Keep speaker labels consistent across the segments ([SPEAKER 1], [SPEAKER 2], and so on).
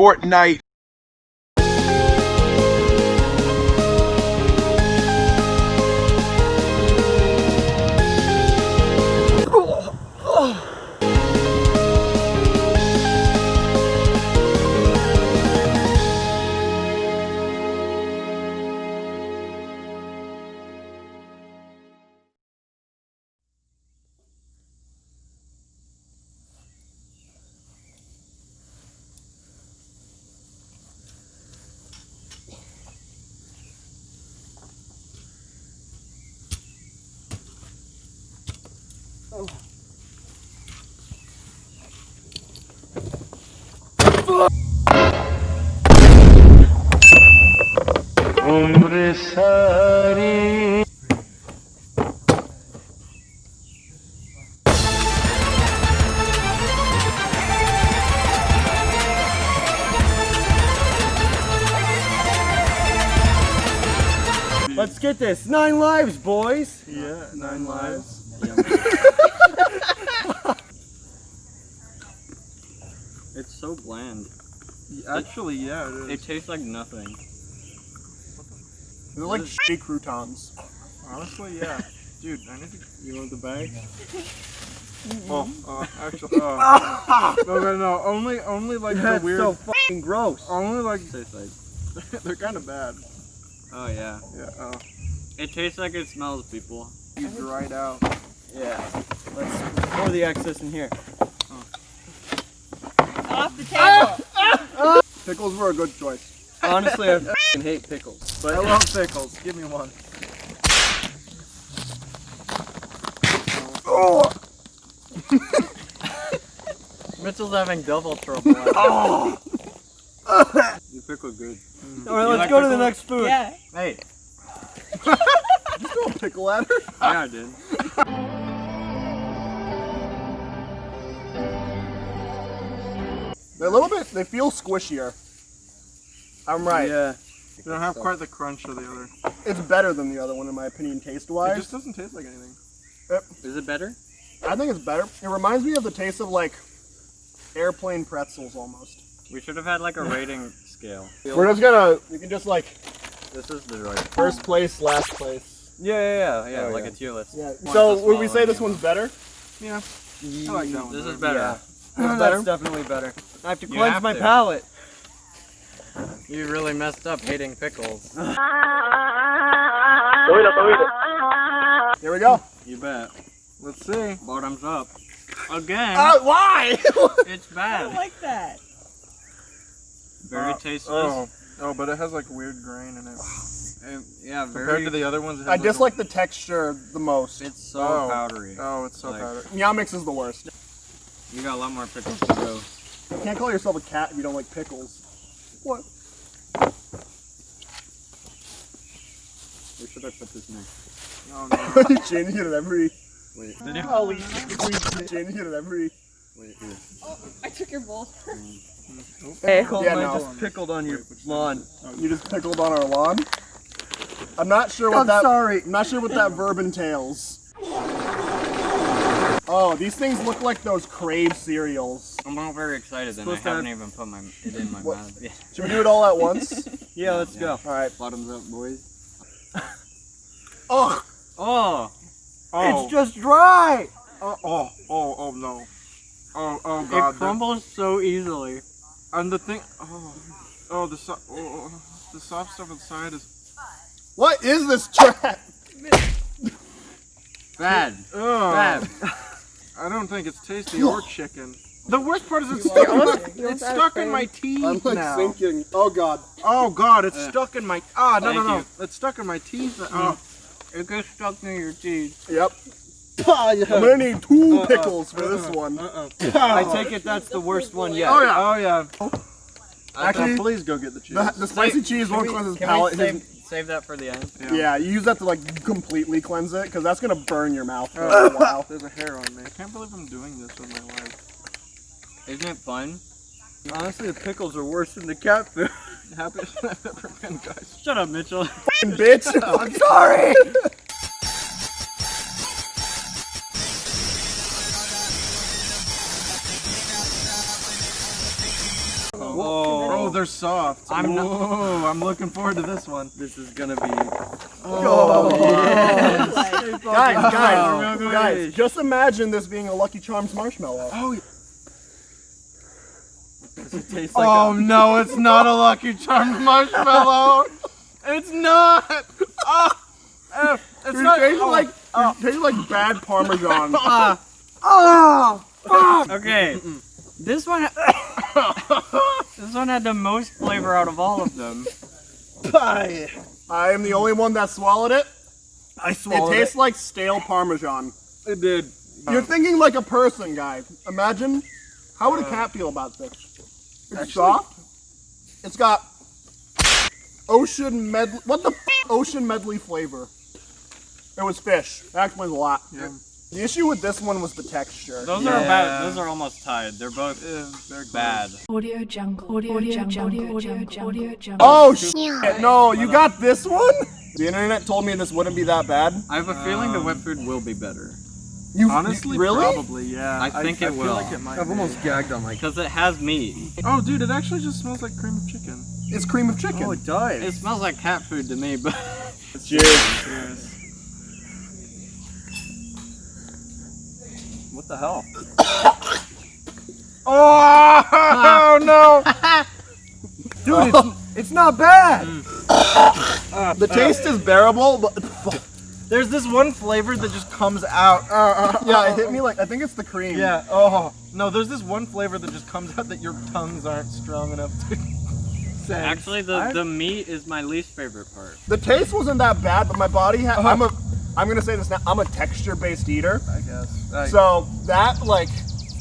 [SPEAKER 1] Fortnite.
[SPEAKER 2] Let's get this. 9 lives, boys.
[SPEAKER 3] Yeah, 9 lives.
[SPEAKER 4] It's so bland.
[SPEAKER 3] Actually, yeah, it
[SPEAKER 4] It
[SPEAKER 3] is.
[SPEAKER 4] tastes like nothing.
[SPEAKER 2] They're like shitty croutons.
[SPEAKER 3] Honestly, yeah. Dude, I need to.
[SPEAKER 4] You want the bag?
[SPEAKER 3] Actually, no. Only like the
[SPEAKER 2] That's
[SPEAKER 3] weird.
[SPEAKER 2] so fucking gross.
[SPEAKER 3] Only like
[SPEAKER 4] Tastes like.
[SPEAKER 3] they're kind of bad.
[SPEAKER 4] Oh yeah.
[SPEAKER 3] Yeah. Oh,
[SPEAKER 4] It tastes like it smells, people.
[SPEAKER 3] you dried out.
[SPEAKER 2] Yeah. Let's pour the excess in here.
[SPEAKER 5] Off the table.
[SPEAKER 2] Pickles were a good choice. Honestly, I fucking hate pickles.
[SPEAKER 3] But I love pickles. Give me one.
[SPEAKER 2] Oh!
[SPEAKER 4] Mitchell's having double trouble.
[SPEAKER 2] Oh!
[SPEAKER 4] You pickle good.
[SPEAKER 2] Alright,
[SPEAKER 4] You
[SPEAKER 2] let's
[SPEAKER 4] like
[SPEAKER 2] go to the
[SPEAKER 4] pickles?
[SPEAKER 2] next food.
[SPEAKER 5] Yeah.
[SPEAKER 4] Hey.
[SPEAKER 2] Did you throw a pickle at her?
[SPEAKER 4] Yeah, I did.
[SPEAKER 2] They're a little bit, they feel squishier. I'm right.
[SPEAKER 4] Yeah.
[SPEAKER 3] They don't have quite the crunch of the other.
[SPEAKER 2] It's better than the other one in my opinion,
[SPEAKER 3] It
[SPEAKER 2] taste-wise.
[SPEAKER 3] just doesn't taste like anything.
[SPEAKER 4] Is it better?
[SPEAKER 2] I think it's better. It reminds me of the taste of like airplane pretzels almost.
[SPEAKER 4] We should have had like a rating scale.
[SPEAKER 2] We're just gonna, we can just like,
[SPEAKER 4] This is the right.
[SPEAKER 2] first place, last place.
[SPEAKER 4] Yeah,
[SPEAKER 2] Oh,
[SPEAKER 4] like
[SPEAKER 2] yeah.
[SPEAKER 4] a tier list.
[SPEAKER 2] Yeah.
[SPEAKER 4] One
[SPEAKER 2] So
[SPEAKER 4] to
[SPEAKER 2] would we
[SPEAKER 4] swallow
[SPEAKER 2] say this
[SPEAKER 4] anymore.
[SPEAKER 2] one's better?
[SPEAKER 3] Yeah. I like that one.
[SPEAKER 4] This is
[SPEAKER 3] better.
[SPEAKER 4] better.
[SPEAKER 2] Yeah.
[SPEAKER 4] better?
[SPEAKER 2] That's definitely better. I have to
[SPEAKER 4] You
[SPEAKER 2] cleanse
[SPEAKER 4] have
[SPEAKER 2] my
[SPEAKER 4] to.
[SPEAKER 2] palate.
[SPEAKER 4] You really messed up hating pickles.
[SPEAKER 2] Here we go.
[SPEAKER 4] You bet.
[SPEAKER 3] Let's see.
[SPEAKER 4] Bottoms up. Again.
[SPEAKER 2] Why?
[SPEAKER 4] It's
[SPEAKER 5] I
[SPEAKER 4] bad.
[SPEAKER 5] don't like that.
[SPEAKER 4] Very tasteless.
[SPEAKER 3] Oh, but it has like weird grain in it.
[SPEAKER 4] Yeah,
[SPEAKER 3] Compared
[SPEAKER 4] very.
[SPEAKER 3] to the other ones, it has
[SPEAKER 2] I
[SPEAKER 3] like
[SPEAKER 2] dislike the texture the most.
[SPEAKER 4] It's so
[SPEAKER 3] Oh.
[SPEAKER 4] powdery.
[SPEAKER 3] Oh, it's so
[SPEAKER 4] Like-
[SPEAKER 3] powdery.
[SPEAKER 2] Meow Mix is the worst.
[SPEAKER 4] You got a lot more pickles to go.
[SPEAKER 2] You can't call yourself a cat if you don't like pickles. What?
[SPEAKER 4] Where should I put this next?
[SPEAKER 3] Oh no.
[SPEAKER 2] You changing it at every.
[SPEAKER 4] Wait,
[SPEAKER 2] Changing it at every.
[SPEAKER 4] wait, here.
[SPEAKER 5] Oh, I took your bowl.
[SPEAKER 2] Yeah,
[SPEAKER 4] I
[SPEAKER 2] no.
[SPEAKER 4] just pickled on your lawn.
[SPEAKER 2] You just pickled on our lawn. I'm not sure what I'm not sure what that verb entails. Oh, these things look like those Crave cereals.
[SPEAKER 4] I'm not very excited, and I
[SPEAKER 2] Supposed to
[SPEAKER 4] haven't even put it in my
[SPEAKER 2] What?
[SPEAKER 4] mouth. Yeah.
[SPEAKER 2] Should we do it all at once?
[SPEAKER 4] Yeah, let's go.
[SPEAKER 2] All right.
[SPEAKER 4] Bottoms up, boys.
[SPEAKER 2] Ugh,
[SPEAKER 4] Oh,
[SPEAKER 3] Oh.
[SPEAKER 2] it's just dry.
[SPEAKER 3] Oh no. Oh
[SPEAKER 4] it
[SPEAKER 3] god.
[SPEAKER 4] crumbles so easily.
[SPEAKER 3] And the thing. The soft stuff inside is.
[SPEAKER 2] What is this trap?
[SPEAKER 4] Bad.
[SPEAKER 3] Ugh.
[SPEAKER 4] Bad.
[SPEAKER 3] I don't think it's tasty or chicken. The worst part is it's
[SPEAKER 2] You
[SPEAKER 3] stuck in my teeth
[SPEAKER 2] I'm like
[SPEAKER 3] now.
[SPEAKER 2] sinking. Oh god.
[SPEAKER 3] Oh god, it's stuck in my. No.
[SPEAKER 4] Thank you.
[SPEAKER 3] It's stuck in my teeth. Oh.
[SPEAKER 4] It gets stuck in your teeth.
[SPEAKER 2] Yep. I'm gonna need 2 pickles for this one.
[SPEAKER 4] I take it that's the worst one yet.
[SPEAKER 3] Oh yeah.
[SPEAKER 2] Actually,
[SPEAKER 3] Please go get the cheese.
[SPEAKER 2] the spicy cheese won't cleanse his
[SPEAKER 4] Can
[SPEAKER 2] palate.
[SPEAKER 4] we save that for the end?
[SPEAKER 2] Yeah, you use that to like completely cleanse it, because that's gonna burn your mouth for a while.
[SPEAKER 3] There's a hair on me. I can't believe I'm doing this with my life.
[SPEAKER 4] Isn't it fun?
[SPEAKER 2] Honestly, the pickles are worse than the cat food.
[SPEAKER 3] Happiest I've ever been, guys.
[SPEAKER 4] Shut up, Mitchell.
[SPEAKER 2] Bitch, I'm sorry.
[SPEAKER 4] Oh,
[SPEAKER 3] they're soft. I'm looking forward to this one.
[SPEAKER 4] This is gonna be.
[SPEAKER 2] Guys, just imagine this being a Lucky Charms marshmallow.
[SPEAKER 3] Oh,
[SPEAKER 4] Does it taste like
[SPEAKER 3] oh no, it's not a Lucky Charms marshmallow. It's not. It's not.
[SPEAKER 2] It tastes like bad Parmesan.
[SPEAKER 4] Okay, this one. This one had the most flavor out of all of them.
[SPEAKER 2] I am the only one that swallowed it.
[SPEAKER 3] I swallowed
[SPEAKER 2] It tastes like stale Parmesan.
[SPEAKER 3] It did.
[SPEAKER 2] You're thinking like a person, guys. Imagine, how would a cat feel about this? It's soft. It's got ocean medley. What the ocean medley flavor? It was fish. That explains a lot.
[SPEAKER 3] Yeah.
[SPEAKER 2] The issue with this one was the texture.
[SPEAKER 4] Those are bad. Those are almost tied. They're both bad.
[SPEAKER 1] Audio Jungle. Audio Jungle. Audio Jungle.
[SPEAKER 2] Oh shit! No, you got this one. The internet told me this wouldn't be that bad.
[SPEAKER 4] I have a feeling the wet food will be better.
[SPEAKER 3] Honestly,
[SPEAKER 2] really?
[SPEAKER 3] probably, yeah.
[SPEAKER 4] I think it will.
[SPEAKER 3] feel like it might
[SPEAKER 6] I've
[SPEAKER 3] be.
[SPEAKER 6] almost gagged on my.
[SPEAKER 4] Because it has meat.
[SPEAKER 3] Oh, dude, it actually just smells like cream of chicken.
[SPEAKER 2] It's cream of chicken.
[SPEAKER 6] Oh, it does.
[SPEAKER 4] It smells like cat food to me, but.
[SPEAKER 2] Cheers.
[SPEAKER 6] What the hell?
[SPEAKER 3] Oh no!
[SPEAKER 6] Dude, it's not bad.
[SPEAKER 2] The taste is bearable, but
[SPEAKER 3] There's this one flavor that just comes out.
[SPEAKER 2] yeah, it hit me like I think it's the cream.
[SPEAKER 3] Yeah. Oh no, there's this one flavor that just comes out that your tongues aren't strong enough to. sense.
[SPEAKER 4] Actually, the meat is my least favorite part.
[SPEAKER 2] The taste wasn't that bad, but my body I'm gonna say this now. I'm a texture-based eater,
[SPEAKER 3] I guess.
[SPEAKER 2] so that like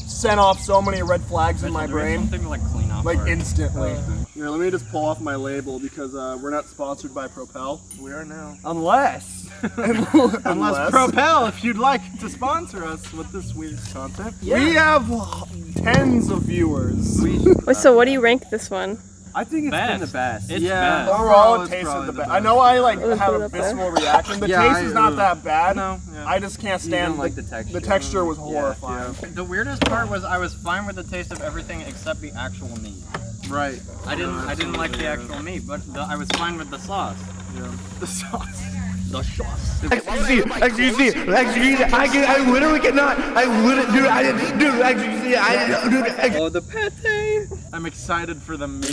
[SPEAKER 2] sent off so many red flags in my brain,
[SPEAKER 4] Something to, like clean off.
[SPEAKER 2] like
[SPEAKER 4] our-
[SPEAKER 2] instantly. Here, let me just pull off my label because we're not sponsored by Propel.
[SPEAKER 3] We are now.
[SPEAKER 6] Unless.
[SPEAKER 3] Unless Propel, if you'd like to sponsor us with this weird content.
[SPEAKER 2] We have tens of viewers.
[SPEAKER 5] Wait, so what do you rank this one?
[SPEAKER 6] I think it's been the best.
[SPEAKER 4] It's
[SPEAKER 3] Yeah.
[SPEAKER 4] bad.
[SPEAKER 2] Overall,
[SPEAKER 3] it's
[SPEAKER 2] it tasted
[SPEAKER 3] probably
[SPEAKER 2] the
[SPEAKER 3] the
[SPEAKER 2] best.
[SPEAKER 3] best.
[SPEAKER 2] I know I like
[SPEAKER 5] Let's
[SPEAKER 2] have
[SPEAKER 5] put it
[SPEAKER 2] a
[SPEAKER 5] up there.
[SPEAKER 2] visceral reaction. The
[SPEAKER 3] Yeah,
[SPEAKER 2] taste is not that bad.
[SPEAKER 3] No, yeah.
[SPEAKER 2] I just can't stand
[SPEAKER 6] don't like the texture.
[SPEAKER 2] The texture was horrifying.
[SPEAKER 4] The weirdest part was I was fine with the taste of everything except the actual meat.
[SPEAKER 3] Right.
[SPEAKER 4] I didn't like the actual meat, but I was fine with the sauce.
[SPEAKER 3] Yeah. The sauce.
[SPEAKER 4] The sauce.
[SPEAKER 7] Excuse me, I literally cannot, I wouldn't do it, I didn't do it, excuse me,
[SPEAKER 6] Oh, the pate.
[SPEAKER 3] I'm excited for the meat.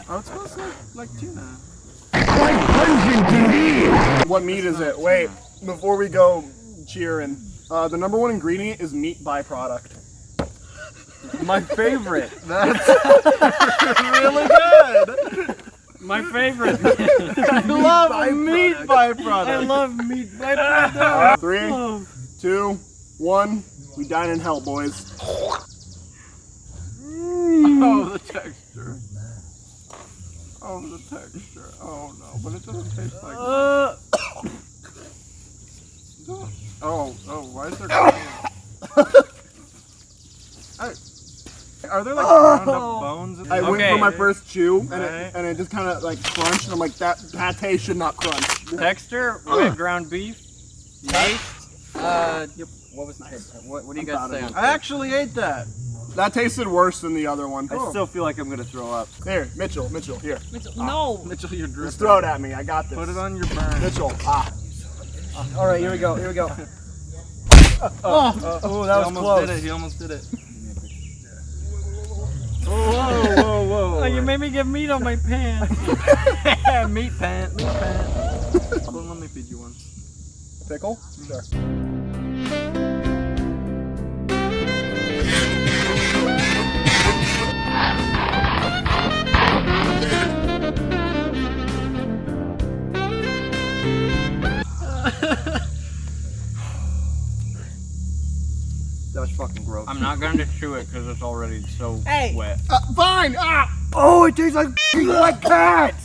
[SPEAKER 3] Oh, it smells like tuna.
[SPEAKER 2] What meat is it? Wait, before we go cheering, the number one ingredient is meat byproduct.
[SPEAKER 6] My favorite.
[SPEAKER 3] That's really good.
[SPEAKER 4] My favorite.
[SPEAKER 3] I love meat byproduct.
[SPEAKER 4] I love meat byproduct.
[SPEAKER 2] 3, 2, 1. We dine in hell, boys.
[SPEAKER 3] Oh, the texture. Oh, the texture. Oh no, but it doesn't taste like. Why is there? Are there like ground up bones? In
[SPEAKER 2] I
[SPEAKER 3] there?
[SPEAKER 2] went for my first chew, and
[SPEAKER 3] Right.
[SPEAKER 2] it just kind of like crunched, and I'm like, that pate should not crunch.
[SPEAKER 4] Texture, wet ground beef. Taste. What was nice? What do you guys say on
[SPEAKER 3] I actually ate that.
[SPEAKER 2] That tasted worse than the other one.
[SPEAKER 6] I still feel like I'm gonna throw up.
[SPEAKER 2] Here, Mitchell, here.
[SPEAKER 5] No.
[SPEAKER 3] Mitchell, you're dripping.
[SPEAKER 2] Just throw it at me. I got this.
[SPEAKER 3] Put it on your burn.
[SPEAKER 2] Mitchell.
[SPEAKER 6] All right, here we go. Here we go.
[SPEAKER 2] Oh,
[SPEAKER 6] that was
[SPEAKER 3] He almost
[SPEAKER 6] close.
[SPEAKER 3] did it. He almost did it.
[SPEAKER 4] Oh, you made me get meat on my pants.
[SPEAKER 3] Meat pant. Meat pant. Well, let me feed you one.
[SPEAKER 2] pickle? Sure.
[SPEAKER 6] That was fucking gross.
[SPEAKER 4] I'm not going to chew it because it's already so wet.
[SPEAKER 2] Fine!
[SPEAKER 6] Oh, it tastes like wet cat.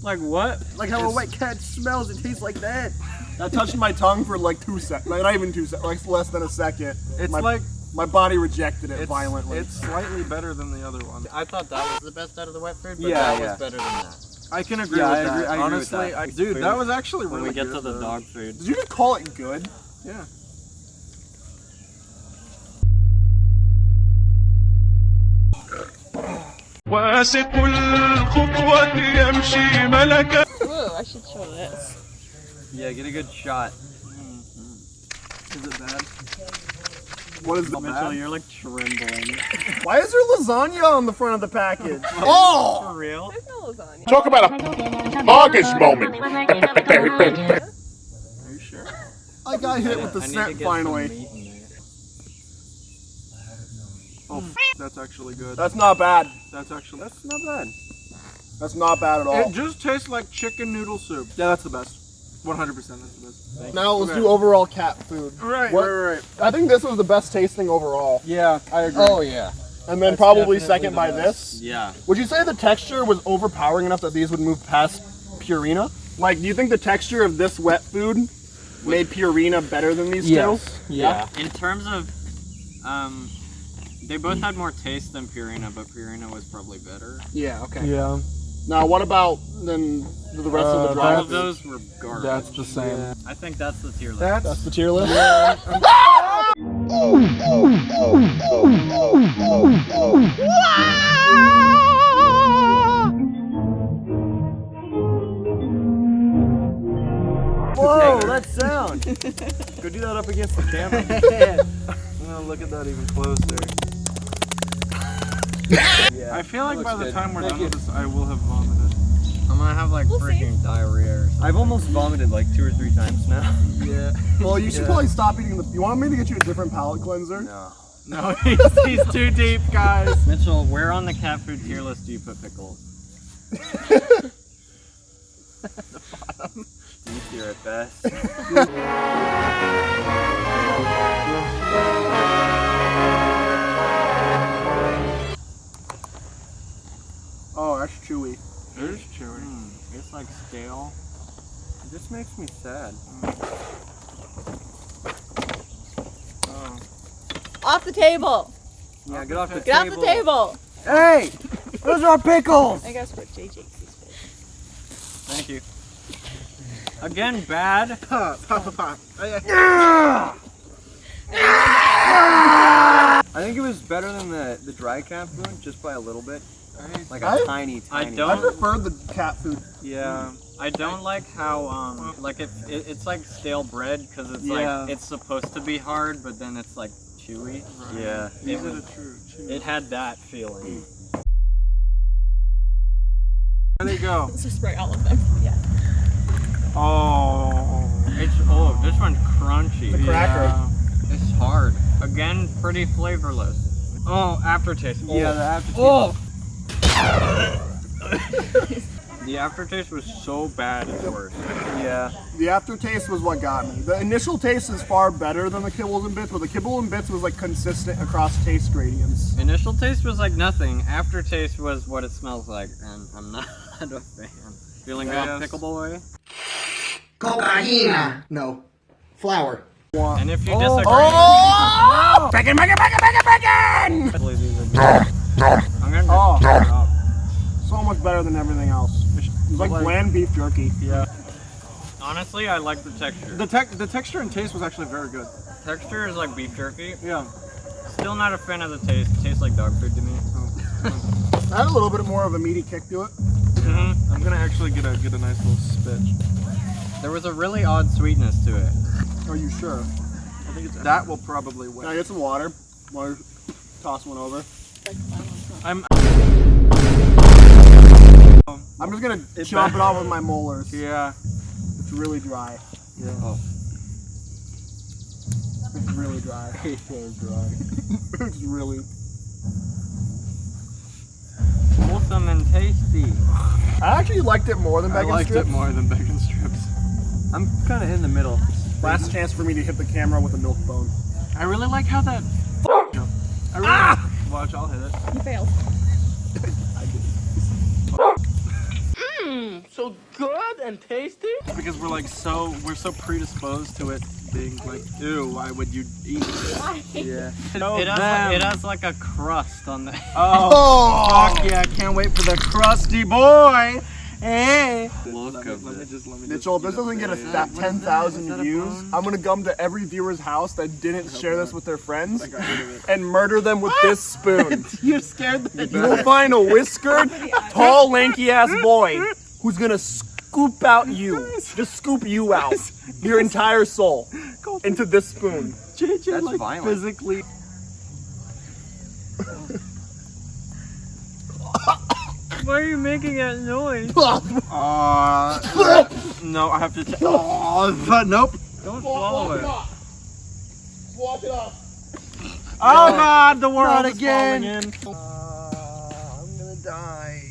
[SPEAKER 4] Like what?
[SPEAKER 6] Like how a wet cat smells. It tastes like that.
[SPEAKER 2] That touched my tongue for like 2 seconds. Not even 2 seconds, like less than a second.
[SPEAKER 3] It's
[SPEAKER 2] my,
[SPEAKER 3] like
[SPEAKER 2] my body rejected it violently.
[SPEAKER 3] It's slightly better than the other one.
[SPEAKER 4] I thought that was the best out of the wet food, but
[SPEAKER 6] Yeah,
[SPEAKER 4] that
[SPEAKER 6] yeah.
[SPEAKER 4] was better than that.
[SPEAKER 3] I can agree
[SPEAKER 6] Yeah,
[SPEAKER 3] with
[SPEAKER 6] I
[SPEAKER 3] that.
[SPEAKER 6] agree- I agree with
[SPEAKER 3] Honestly,
[SPEAKER 6] that.
[SPEAKER 3] dude, that was actually
[SPEAKER 4] When
[SPEAKER 3] really
[SPEAKER 4] we get
[SPEAKER 3] good,
[SPEAKER 4] to the
[SPEAKER 3] though.
[SPEAKER 4] dog food.
[SPEAKER 2] Did you just call it good?
[SPEAKER 3] Yeah. واثق الخطوة يمشي ملكا.
[SPEAKER 5] Ooh, I should show this.
[SPEAKER 6] Yeah, get a good shot.
[SPEAKER 2] Is it bad? What is the
[SPEAKER 4] Mitchell,
[SPEAKER 2] bad?
[SPEAKER 4] you're like trembling.
[SPEAKER 2] Why is there lasagna on the front of the package? Oh!
[SPEAKER 4] For real?
[SPEAKER 5] There's no lasagna.
[SPEAKER 7] Talk about a August moment.
[SPEAKER 4] Are you sure?
[SPEAKER 2] I got hit with the
[SPEAKER 4] I need to
[SPEAKER 2] scent
[SPEAKER 4] get some
[SPEAKER 2] finally.
[SPEAKER 4] meat in there.
[SPEAKER 3] Oh, that's actually good.
[SPEAKER 2] That's not bad.
[SPEAKER 3] That's not bad.
[SPEAKER 2] That's not bad at all.
[SPEAKER 3] It just tastes like chicken noodle soup. Yeah, that's the best. 100%, that's the best.
[SPEAKER 2] Now let's do overall cat food.
[SPEAKER 3] Right,
[SPEAKER 2] What-
[SPEAKER 3] right.
[SPEAKER 2] I think this was the best tasting overall.
[SPEAKER 3] Yeah, I agree.
[SPEAKER 4] Oh yeah.
[SPEAKER 2] And then
[SPEAKER 4] That's
[SPEAKER 2] probably
[SPEAKER 4] definitely
[SPEAKER 2] second
[SPEAKER 4] the
[SPEAKER 2] by
[SPEAKER 4] best.
[SPEAKER 2] this.
[SPEAKER 4] Yeah.
[SPEAKER 2] Would you say the texture was overpowering enough that these would move past Purina? Like, do you think the texture of this wet food made Purina better than these two?
[SPEAKER 4] Yeah. In terms of, they both had more taste than Purina, but Purina was probably better.
[SPEAKER 2] Yeah, okay.
[SPEAKER 3] Yeah,
[SPEAKER 2] Now, what about then the rest of the dry
[SPEAKER 4] All of
[SPEAKER 2] food?
[SPEAKER 4] those were garbage.
[SPEAKER 3] that's the same.
[SPEAKER 4] I think that's the tier list.
[SPEAKER 2] That's the tier list?
[SPEAKER 6] Whoa, that sound. Go do that up against the camera.
[SPEAKER 3] Oh, look at that even closer. I feel like by the time we're done with this, I will have vomited.
[SPEAKER 4] I'm gonna have like freaking diarrhea or something.
[SPEAKER 6] I've almost vomited like 2 or 3 times now.
[SPEAKER 3] Yeah.
[SPEAKER 2] Well, you should probably stop eating the... You want me to get you a different palate cleanser?
[SPEAKER 6] No.
[SPEAKER 3] No, he's too deep, guys.
[SPEAKER 4] Mitchell, where on the cat food tier list do you put pickles?
[SPEAKER 6] Easier at best.
[SPEAKER 2] Oh, that's chewy.
[SPEAKER 3] It is chewy.
[SPEAKER 4] It's like stale.
[SPEAKER 6] This makes me sad.
[SPEAKER 5] Off the table.
[SPEAKER 6] Yeah, get off the
[SPEAKER 5] Get
[SPEAKER 6] table.
[SPEAKER 5] off the table.
[SPEAKER 6] Hey! Those are pickles!
[SPEAKER 5] I guess what JJ sees.
[SPEAKER 4] Thank you. Again, bad.
[SPEAKER 6] I think it was better than the dry cat food, just by a little bit. Like a
[SPEAKER 2] I-
[SPEAKER 6] tiny.
[SPEAKER 4] I
[SPEAKER 2] I
[SPEAKER 4] don't.
[SPEAKER 2] prefer the cat food.
[SPEAKER 6] Yeah.
[SPEAKER 4] I don't like how like it's like stale bread because it's
[SPEAKER 6] Yeah.
[SPEAKER 4] like it's supposed to be hard, but then it's like chewy.
[SPEAKER 6] Yeah.
[SPEAKER 4] It, was, it had that feeling.
[SPEAKER 3] There you go.
[SPEAKER 5] Let's just spray all of them. Yeah.
[SPEAKER 3] Oh.
[SPEAKER 4] This one's crunchy.
[SPEAKER 2] The cracker.
[SPEAKER 3] Yeah.
[SPEAKER 4] It's hard. Again, pretty flavorless. Oh, aftertaste. Oh.
[SPEAKER 6] Yeah, the aftertaste.
[SPEAKER 4] Oh. The aftertaste was so bad it's worse.
[SPEAKER 6] Yeah.
[SPEAKER 2] The aftertaste was what got me. The initial taste is far better than the kibbles and bits, but the kibble and bits was like consistent across taste gradients.
[SPEAKER 4] Initial taste was like nothing. Aftertaste was what it smells like, and I'm not a fan. Feeling good,
[SPEAKER 3] Yes.
[SPEAKER 4] pickle boy?
[SPEAKER 8] Cocaína. No. Flour.
[SPEAKER 4] And if you disagree,
[SPEAKER 2] Oh! Bacon, bacon, bacon, bacon, bacon!
[SPEAKER 4] hopefully these are good. I'm gonna
[SPEAKER 2] Oh.
[SPEAKER 4] just it up.
[SPEAKER 2] So much better than everything else. It's like bland beef jerky.
[SPEAKER 3] Yeah.
[SPEAKER 4] Honestly, I like the texture.
[SPEAKER 3] The texture and taste was actually very good.
[SPEAKER 4] Texture is like beef jerky.
[SPEAKER 3] Yeah.
[SPEAKER 4] Still not a fan of the taste. It tastes like dog food to me.
[SPEAKER 2] It had a little bit more of a meaty kick to it.
[SPEAKER 4] Mm-hmm.
[SPEAKER 3] I'm gonna actually get a nice little spit.
[SPEAKER 4] There was a really odd sweetness to it.
[SPEAKER 2] Are you sure?
[SPEAKER 3] I think that will probably
[SPEAKER 2] Can I
[SPEAKER 3] win.
[SPEAKER 2] get some water? Want to toss one over?
[SPEAKER 3] I'm
[SPEAKER 2] I'm just gonna chop it off with my molars.
[SPEAKER 3] yeah.
[SPEAKER 2] It's really dry.
[SPEAKER 3] Yeah.
[SPEAKER 6] Oh.
[SPEAKER 2] It's really dry. It's so dry. It's really...
[SPEAKER 4] Wholesome and tasty.
[SPEAKER 2] I actually liked it more than
[SPEAKER 3] I
[SPEAKER 2] bacon
[SPEAKER 3] liked
[SPEAKER 2] strips.
[SPEAKER 3] it more than bacon strips.
[SPEAKER 6] I'm kind of in the middle.
[SPEAKER 2] Last chance for me to hit the camera with a milk bone.
[SPEAKER 3] I really like how that. I really watch. I'll hit it.
[SPEAKER 5] You failed.
[SPEAKER 8] So good and tasty.
[SPEAKER 3] Because we're so predisposed to it being like, ew, why would you eat this?
[SPEAKER 5] Why?
[SPEAKER 6] Yeah.
[SPEAKER 4] It has like a crust on the.
[SPEAKER 3] Oh, fuck yeah, I can't wait for the crusty boy.
[SPEAKER 4] Look of it.
[SPEAKER 2] Mitchell, if this doesn't get 10,000 views, I'm gonna come to every viewer's house that didn't share this with their friends and murder them with this spoon.
[SPEAKER 8] You're scared that
[SPEAKER 2] You will find a whiskered, tall, lanky ass boy who's gonna scoop out you. Just scoop you out. Your entire soul into this spoon.
[SPEAKER 8] JJ
[SPEAKER 6] That's
[SPEAKER 8] like
[SPEAKER 6] violent.
[SPEAKER 8] physically.
[SPEAKER 4] Why are you making that noise?
[SPEAKER 3] No, I have to. Nope.
[SPEAKER 4] Don't swallow it.
[SPEAKER 2] Walk it off.
[SPEAKER 3] Oh God, the world is
[SPEAKER 8] again.
[SPEAKER 3] falling in.
[SPEAKER 6] I'm gonna die.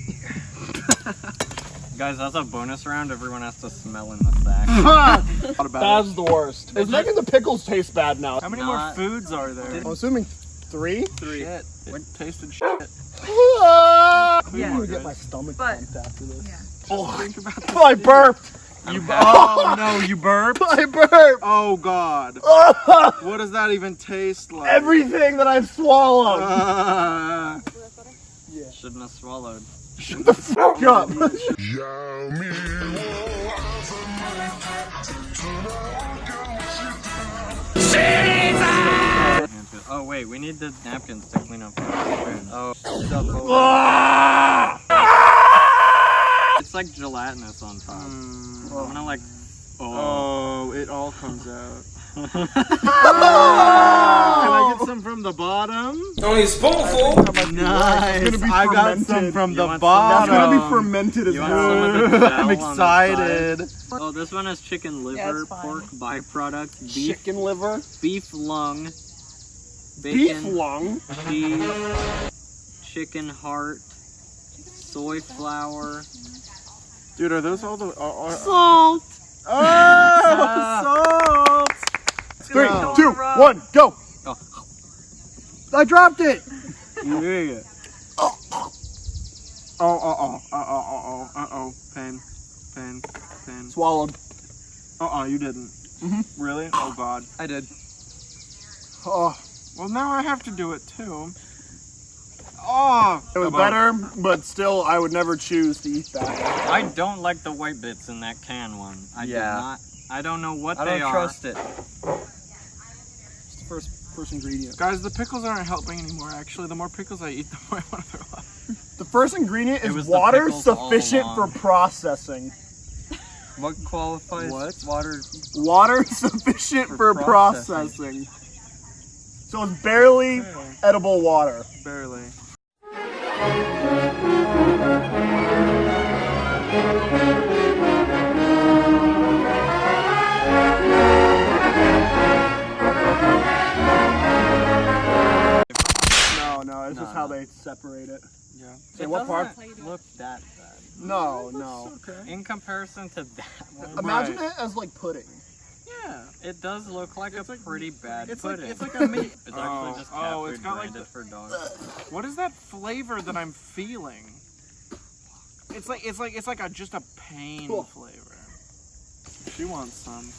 [SPEAKER 4] Guys, that's a bonus round. Everyone has to smell in the sack.
[SPEAKER 2] That's the worst. It's making the pickles taste bad now.
[SPEAKER 3] How many
[SPEAKER 4] Not-
[SPEAKER 3] more foods are there?
[SPEAKER 2] I'm assuming 3?
[SPEAKER 3] Shit. It tasted shit.
[SPEAKER 2] I'm
[SPEAKER 5] Yeah.
[SPEAKER 2] gonna get my stomach
[SPEAKER 5] But-
[SPEAKER 2] pumped after this.
[SPEAKER 5] Yeah.
[SPEAKER 2] Oh, I burped.
[SPEAKER 3] Oh no, you burped?
[SPEAKER 2] I burped.
[SPEAKER 3] Oh God. What does that even taste like?
[SPEAKER 2] Everything that I've swallowed.
[SPEAKER 4] Shouldn't have swallowed.
[SPEAKER 2] Shut the fuck up.
[SPEAKER 4] Oh wait, we need the napkins to clean up the spoon.
[SPEAKER 6] Oh,
[SPEAKER 4] It's like gelatinous on top. I'm gonna like.
[SPEAKER 3] Oh, it all comes out.
[SPEAKER 2] Oh!
[SPEAKER 3] Can I get some from the bottom?
[SPEAKER 8] Only a spoonful.
[SPEAKER 3] Nice.
[SPEAKER 2] It's gonna be
[SPEAKER 3] I got
[SPEAKER 2] fermented.
[SPEAKER 3] some from
[SPEAKER 4] You
[SPEAKER 3] the
[SPEAKER 4] want some?
[SPEAKER 3] bottom.
[SPEAKER 2] That's gonna be fermented as
[SPEAKER 4] You want some of
[SPEAKER 2] well.
[SPEAKER 4] the gel
[SPEAKER 3] I'm
[SPEAKER 4] on the
[SPEAKER 3] excited.
[SPEAKER 4] side? Oh, this one has chicken liver,
[SPEAKER 5] Yeah, it's fine.
[SPEAKER 4] pork byproduct, beef,
[SPEAKER 2] Chicken liver,
[SPEAKER 4] beef lung,
[SPEAKER 2] beef
[SPEAKER 4] bacon,
[SPEAKER 2] lung.
[SPEAKER 4] cheese, chicken heart, soy flour,
[SPEAKER 3] Dude, are those all the?
[SPEAKER 4] salt.
[SPEAKER 3] Oh, salt!
[SPEAKER 2] 3, 2, 1, go.
[SPEAKER 6] I dropped it.
[SPEAKER 3] Yeah. Oh. Pain.
[SPEAKER 2] Swallowed.
[SPEAKER 3] You didn't. Really? Oh God.
[SPEAKER 6] I did.
[SPEAKER 3] Oh. Well, now I have to do it too. Oh.
[SPEAKER 2] It was better, but still, I would never choose to eat that.
[SPEAKER 4] I don't like the white bits in that can one. I do not. I don't know what
[SPEAKER 6] I
[SPEAKER 4] they
[SPEAKER 6] don't
[SPEAKER 4] are.
[SPEAKER 6] trust it.
[SPEAKER 2] It's the first ingredient.
[SPEAKER 3] Guys, the pickles aren't helping anymore. Actually, the more pickles I eat, the more I want to throw up.
[SPEAKER 2] The first ingredient
[SPEAKER 4] It
[SPEAKER 2] is
[SPEAKER 4] was the
[SPEAKER 2] water
[SPEAKER 4] pickles all
[SPEAKER 2] sufficient for
[SPEAKER 4] along.
[SPEAKER 2] processing.
[SPEAKER 6] What qualifies water?
[SPEAKER 2] Water sufficient for
[SPEAKER 6] processing.
[SPEAKER 2] processing. So it's barely edible water.
[SPEAKER 3] Barely.
[SPEAKER 2] No, it's just how they separate it.
[SPEAKER 3] Yeah.
[SPEAKER 2] Say
[SPEAKER 4] It
[SPEAKER 2] what part?
[SPEAKER 4] doesn't look that bad.
[SPEAKER 2] No.
[SPEAKER 4] In comparison to that one,
[SPEAKER 2] Imagine it as like pudding.
[SPEAKER 3] Yeah.
[SPEAKER 4] it does look like a pretty bad
[SPEAKER 3] It's like
[SPEAKER 4] pudding.
[SPEAKER 3] it's like a meat.
[SPEAKER 4] It's actually just cat
[SPEAKER 3] oh,
[SPEAKER 4] food
[SPEAKER 3] it's got like
[SPEAKER 4] branded for dogs.
[SPEAKER 3] What is that flavor that I'm feeling? It's like just a pain
[SPEAKER 2] Cool.
[SPEAKER 3] flavor. She wants some.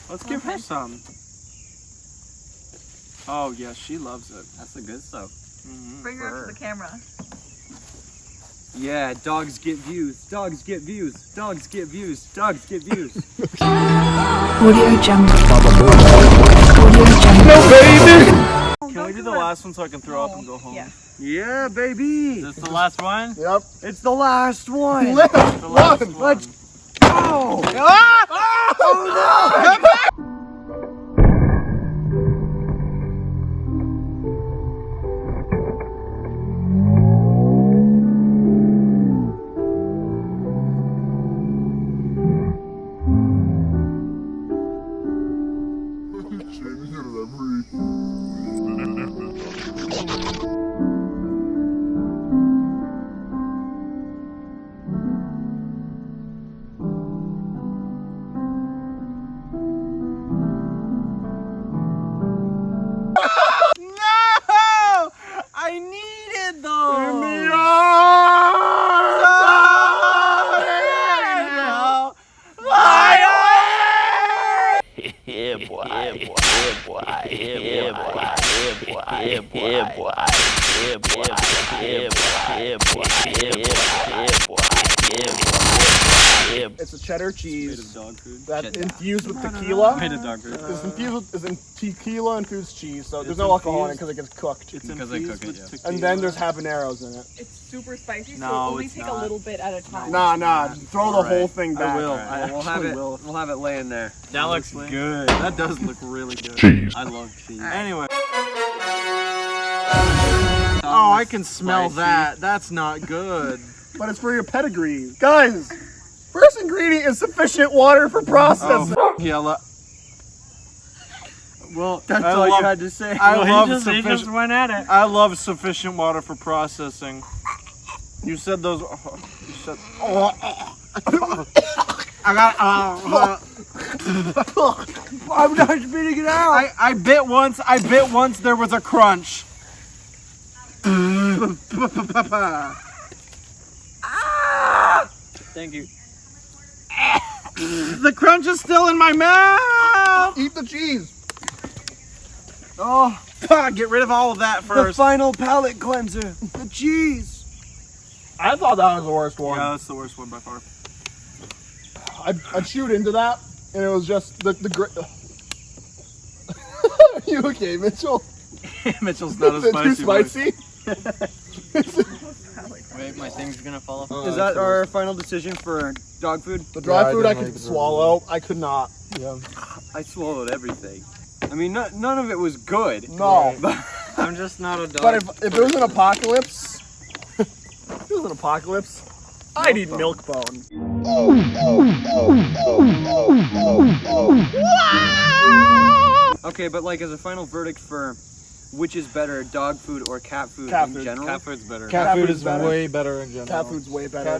[SPEAKER 3] Let's give her some. Oh yes, she loves it.
[SPEAKER 4] That's a good soap.
[SPEAKER 5] Bring her up to the camera.
[SPEAKER 6] Yeah, dogs get views. Dogs get views. Dogs get views. Dogs get views.
[SPEAKER 1] Audio Jungle. Audio Jungle.
[SPEAKER 3] Can we do the last one so I can throw up and go home?
[SPEAKER 5] Yeah.
[SPEAKER 6] Yeah, baby.
[SPEAKER 4] Is this the last one?
[SPEAKER 2] Yep.
[SPEAKER 6] It's the last one.
[SPEAKER 2] Lift
[SPEAKER 3] The last one.
[SPEAKER 6] Let's go.
[SPEAKER 2] It's a cheddar
[SPEAKER 6] Made
[SPEAKER 2] cheese
[SPEAKER 6] of dog food.
[SPEAKER 2] that's infused with tequila.
[SPEAKER 6] Made of dog food.
[SPEAKER 2] It's in tequila infused cheese, so there's no alcohol in it because it gets cooked.
[SPEAKER 3] It's
[SPEAKER 6] Because they
[SPEAKER 3] infused
[SPEAKER 6] cook it,
[SPEAKER 3] with
[SPEAKER 6] yeah.
[SPEAKER 3] tequila.
[SPEAKER 2] And then there's habaneros in it.
[SPEAKER 5] It's super spicy, so
[SPEAKER 3] No,
[SPEAKER 5] only
[SPEAKER 3] it's
[SPEAKER 5] take
[SPEAKER 3] not.
[SPEAKER 5] a little bit at a time.
[SPEAKER 2] Nah, throw the whole thing back.
[SPEAKER 3] I will.
[SPEAKER 6] We'll have
[SPEAKER 3] actually
[SPEAKER 6] it.
[SPEAKER 3] will.
[SPEAKER 6] We'll have it laying there.
[SPEAKER 4] That looks good.
[SPEAKER 3] That does look really good.
[SPEAKER 7] Cheese.
[SPEAKER 3] I love cheese. Anyway. Oh, I can smell that. That's not good.
[SPEAKER 2] But it's for your pedigree. Guys, first ingredient is sufficient water for processing.
[SPEAKER 3] Yeah, well,
[SPEAKER 6] That's
[SPEAKER 3] I
[SPEAKER 6] all
[SPEAKER 3] love,
[SPEAKER 6] you had to say.
[SPEAKER 3] I love
[SPEAKER 4] he just
[SPEAKER 3] sufficient.
[SPEAKER 4] went at it.
[SPEAKER 3] I love sufficient water for processing. You said those. You said. I got.
[SPEAKER 6] I'm not spitting it out.
[SPEAKER 3] I bit once. I bit once. There was a crunch.
[SPEAKER 4] Thank you.
[SPEAKER 3] The crunch is still in my mouth.
[SPEAKER 2] Eat the cheese.
[SPEAKER 3] Oh, get rid of all of that
[SPEAKER 6] The
[SPEAKER 3] first.
[SPEAKER 6] final palate cleanser. The cheese.
[SPEAKER 2] I thought that was the worst one.
[SPEAKER 3] Yeah, that's the worst one by far.
[SPEAKER 2] I chewed into that, and it was just the You okay, Mitchell?
[SPEAKER 3] Mitchell's not
[SPEAKER 2] Is
[SPEAKER 3] as
[SPEAKER 2] it too
[SPEAKER 3] spicy.
[SPEAKER 2] spicy?
[SPEAKER 4] Wait, my thing's gonna fall off.
[SPEAKER 6] Is that our final decision for dog food?
[SPEAKER 2] The dry food I could swallow. I could not. Yeah.
[SPEAKER 6] I swallowed everything. I mean, none of it was good.
[SPEAKER 2] No.
[SPEAKER 4] I'm just not a dog.
[SPEAKER 2] But if it was an apocalypse, if it was an apocalypse, I'd eat milk bone.
[SPEAKER 6] Okay, but like as a final verdict for which is better, dog food or cat food
[SPEAKER 2] Cat
[SPEAKER 6] in
[SPEAKER 2] food.
[SPEAKER 6] general?
[SPEAKER 4] Cat food's better.
[SPEAKER 2] Cat food is better.
[SPEAKER 3] way better in general.
[SPEAKER 2] Cat food's way better.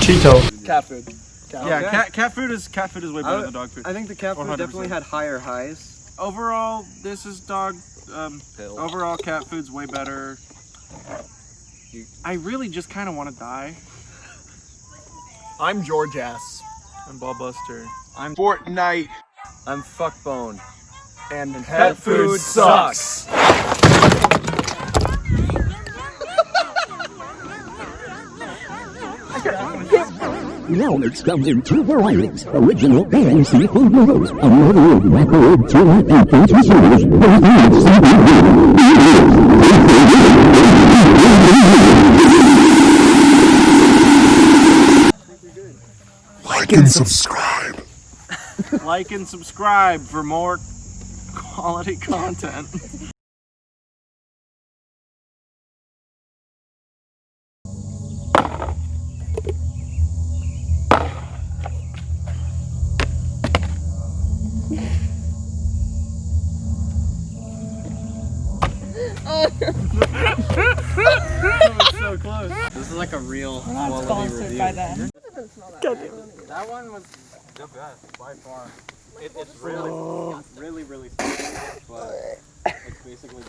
[SPEAKER 7] Cheeto.
[SPEAKER 2] Cat food.
[SPEAKER 3] Yeah,
[SPEAKER 6] Okay.
[SPEAKER 3] cat food is way better than dog food.
[SPEAKER 6] I think the cat food
[SPEAKER 3] 100%.
[SPEAKER 6] definitely had higher highs.
[SPEAKER 3] Overall, this is dog. Overall, cat food's way better. I really just kind of want to die.
[SPEAKER 2] I'm George S.
[SPEAKER 3] I'm Ballbuster.
[SPEAKER 2] I'm Fortnite.
[SPEAKER 6] I'm fuckbone.
[SPEAKER 2] And
[SPEAKER 6] pet food sucks.
[SPEAKER 9] Now mix comes in two varieties, original and seafood noodles. Another wrapper, chili, and fancy sauce.
[SPEAKER 7] Like and subscribe.
[SPEAKER 3] Like and subscribe for more quality content.
[SPEAKER 4] So close. This is like a real quality review. That one was the best by far. It's really, really, really spicy, but it's basically.